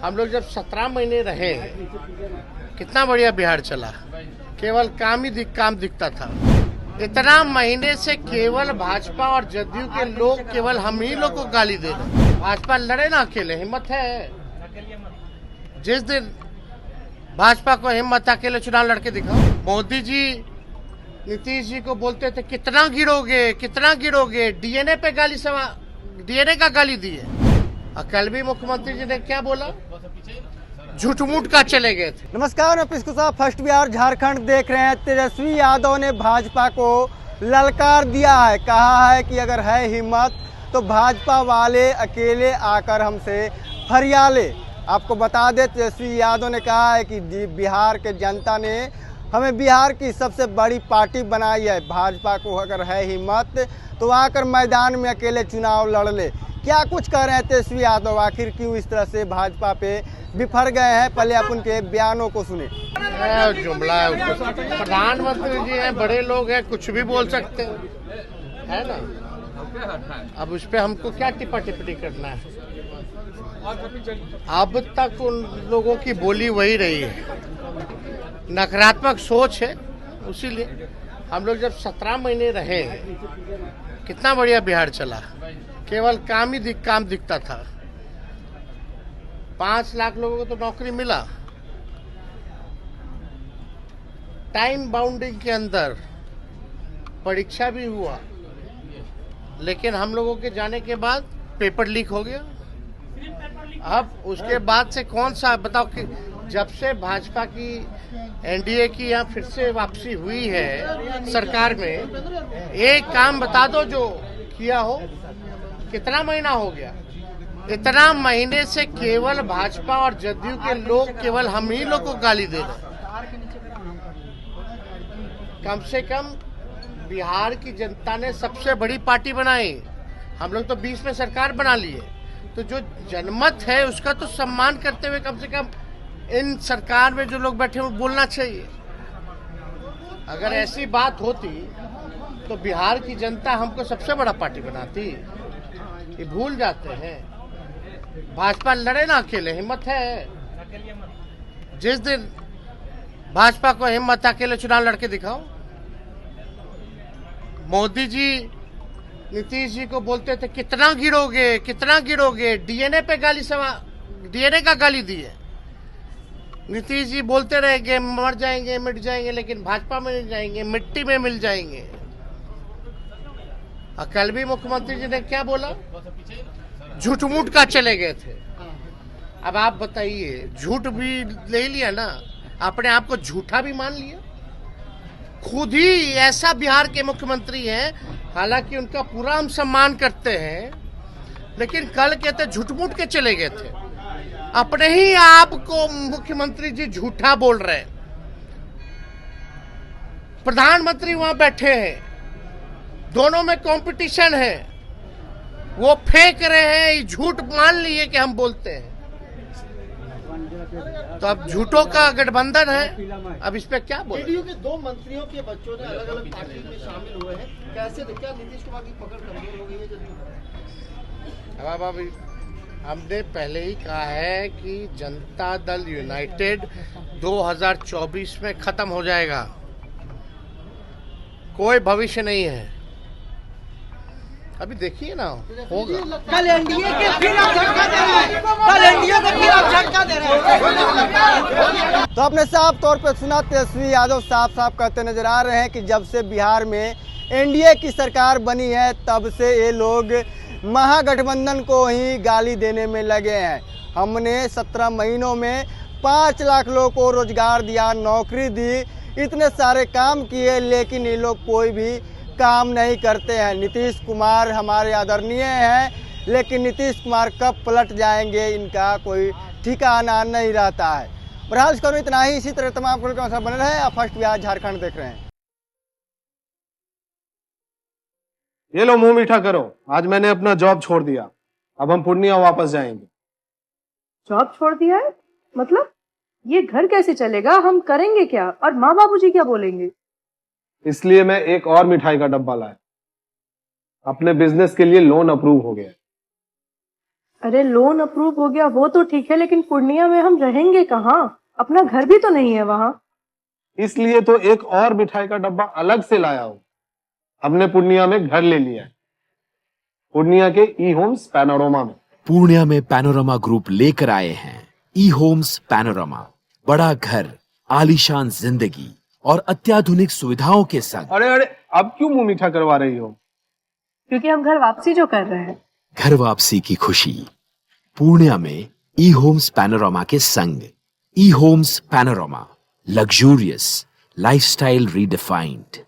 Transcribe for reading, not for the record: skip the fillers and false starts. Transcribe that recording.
हम लोग जब 17 महीने रहे, कितना बढ़िया बिहार चला। केवल काम दिखता था। इतना महीने से केवल भाजपा और जदयू के लोग केवल हम ही लोग को गाली दे रहे। भाजपा लड़े ना अकेले, हिम्मत है। जिस दिन भाजपा को हिम्मत अकेले चुनाव लड़के दिखाओ। मोदी जी नीतीश जी को बोलते थे कितना गिरोगे, डीएनए पे डीएनए का गाली दिए। और कल भी मुख्यमंत्री जी ने क्या बोला, झूठ मूठ का चले गए थे। नमस्कार, मैं पिस्कू साहब फर्स्ट बिहार झारखंड देख रहे हैं। तेजस्वी यादव ने भाजपा को ललकार दिया है, कहा है कि अगर है हिम्मत तो भाजपा वाले अकेले आकर हमसे फरिया ले। आपको बता दें, तेजस्वी यादव ने कहा है कि बिहार के जनता ने हमें बिहार की सबसे बड़ी पार्टी बनाई है, भाजपा को अगर है हिम्मत तो आकर मैदान में अकेले चुनाव लड़ ले। क्या कुछ कह रहे हैं तेजस्वी यादव, आखिर क्यों इस तरह से भाजपा पे बिफर गए हैं? पहले आप उनके बयानों को सुने। जुमला है, प्रधानमंत्री जी हैं, बड़े लोग हैं, कुछ भी बोल सकते हैं, है ना। अब उस पर हमको क्या टिप्पा टिप्पणी करना है। अब तक उन लोगों की बोली वही रही है, नकारात्मक सोच है। उसीलिए हम लोग जब 17 महीने रहे, कितना बढ़िया बिहार चला। केवल काम दिखता था। 5 लाख लोगों को तो नौकरी मिला, टाइम बाउंडिंग के अंदर परीक्षा भी हुआ, लेकिन हम लोगों के जाने के बाद पेपर लीक हो गया। अब उसके बाद से कौन सा बताओ कि जब से भाजपा की एनडीए की यहाँ फिर से वापसी हुई है सरकार में, एक काम बता दो जो किया हो। कितना महीना हो गया? इतना महीने से केवल भाजपा और जदयू के लोग केवल हम ही लोग को गाली दे रहे। कम से कम बिहार की जनता ने सबसे बड़ी पार्टी बनाई। हम लोग तो 20 में सरकार बना लिए, तो जो जनमत है उसका तो सम्मान करते हुए कम से कम इन सरकार में जो लोग बैठे हैं बोलना चाहिए। अगर ऐसी बात होती तो बिहार की जनता हमको सबसे बड़ा पार्टी बनाती। ये भूल जाते हैं। भाजपा लड़े ना अकेले, हिम्मत है। जिस दिन भाजपा को हिम्मत अकेले चुनाव लड़के दिखाओ। मोदी जी नीतीश जी को बोलते थे कितना गिरोगे, डीएनए का गाली दिए। नीतीश जी बोलते रहेंगे मर जाएंगे, मिट जाएंगे, लेकिन भाजपा में नहीं जाएंगे, मिट्टी में मिल जाएंगे। और कल भी मुख्यमंत्री जी ने क्या बोला, झूठ मूठ का चले गए थे। अब आप बताइए, झूठ भी ले लिया ना, अपने आप को झूठा भी मान लिया। खुद ही ऐसा बिहार के मुख्यमंत्री हैं, हालांकि उनका पूरा हम सम्मान करते हैं, लेकिन कल कहते झूठ मूठ के चले गए थे। अपने ही आप को मुख्यमंत्री जी झूठा बोल रहे हैं। प्रधानमंत्री वहां बैठे हैं, दोनों में कंपटीशन है, वो फेंक रहे हैं, झूठ मान लिए कि हम बोलते हैं। तो अब झूठों का गठबंधन है। अब इस पे क्या बोले? जेडीयू के 2 मंत्रियों के बच्चों ने अलग अलग पार्टी में शामिल हुए हैं, कैसे क्या नीतीश कुमार की पकड़ कमजोर हो गई है जदयू? अब अभी हमने पहले ही कहा है कि जनता दल यूनाइटेड 2024 में खत्म हो जाएगा, कोई भविष्य नहीं है। अभी देखिए ना, होगा। कल एनडीए के फिर आप झटका दे रहे हैं, कल एनडीए को फिर आप झटका दे रहे हैं। तो आपने साफ तौर पर सुना, तेजस्वी यादव साफ कहते नजर आ रहे हैं कि जब से बिहार में एनडीए की सरकार बनी है तब से ये लोग महागठबंधन को ही गाली देने में लगे हैं। हमने 17 महीनों में 5 लाख लोगों को रोजगार दिया, नौकरी दी, इतने सारे काम किए, लेकिन ये लोग कोई भी काम नहीं करते हैं। नीतीश कुमार हमारे आदरणीय हैं, लेकिन नीतीश कुमार कब पलट जाएंगे इनका कोई ठिकाना नहीं रहता है। बहरहाल करो इतना ही। इसी तरह तमाम खबरों के बने रहे। आप फर्स्ट बिहार झारखंड देख रहे हैं। ये लो मुंह मीठा करो, आज मैंने अपना जॉब छोड़ दिया, अब हम पूर्णिया वापस जाएंगे। जॉब छोड़ दिया है? मतलब ये घर कैसे चलेगा, हम करेंगे क्या, और माँ बाबूजी क्या बोलेंगे? इसलिए मैं एक और मिठाई का डब्बा लाया। अपने बिजनेस के लिए लोन अप्रूव हो गया। अरे लोन अप्रूव हो गया वो तो ठीक है, लेकिन पूर्णिया में हम रहेंगे कहाँ? अपना घर भी तो नहीं है वहाँ। इसलिए तो एक और मिठाई का डब्बा अलग से लाया हूं। हमने पूर्णिया में घर ले लिया है, पूर्णिया के ई होम्स पैनोरमा में। पूर्णिया में पैनोरमा ग्रुप लेकर आए हैं ई होम्स पैनोरमा। बड़ा घर, आलीशान जिंदगी और अत्याधुनिक सुविधाओं के संग। अरे अरे, अब क्यों मुंह मीठा करवा रही हो? क्योंकि हम घर वापसी जो कर रहे हैं। घर वापसी की खुशी पूर्णिया में ई होम्स पैनोरमा के संग। ई homes panorama, luxurious lifestyle redefined.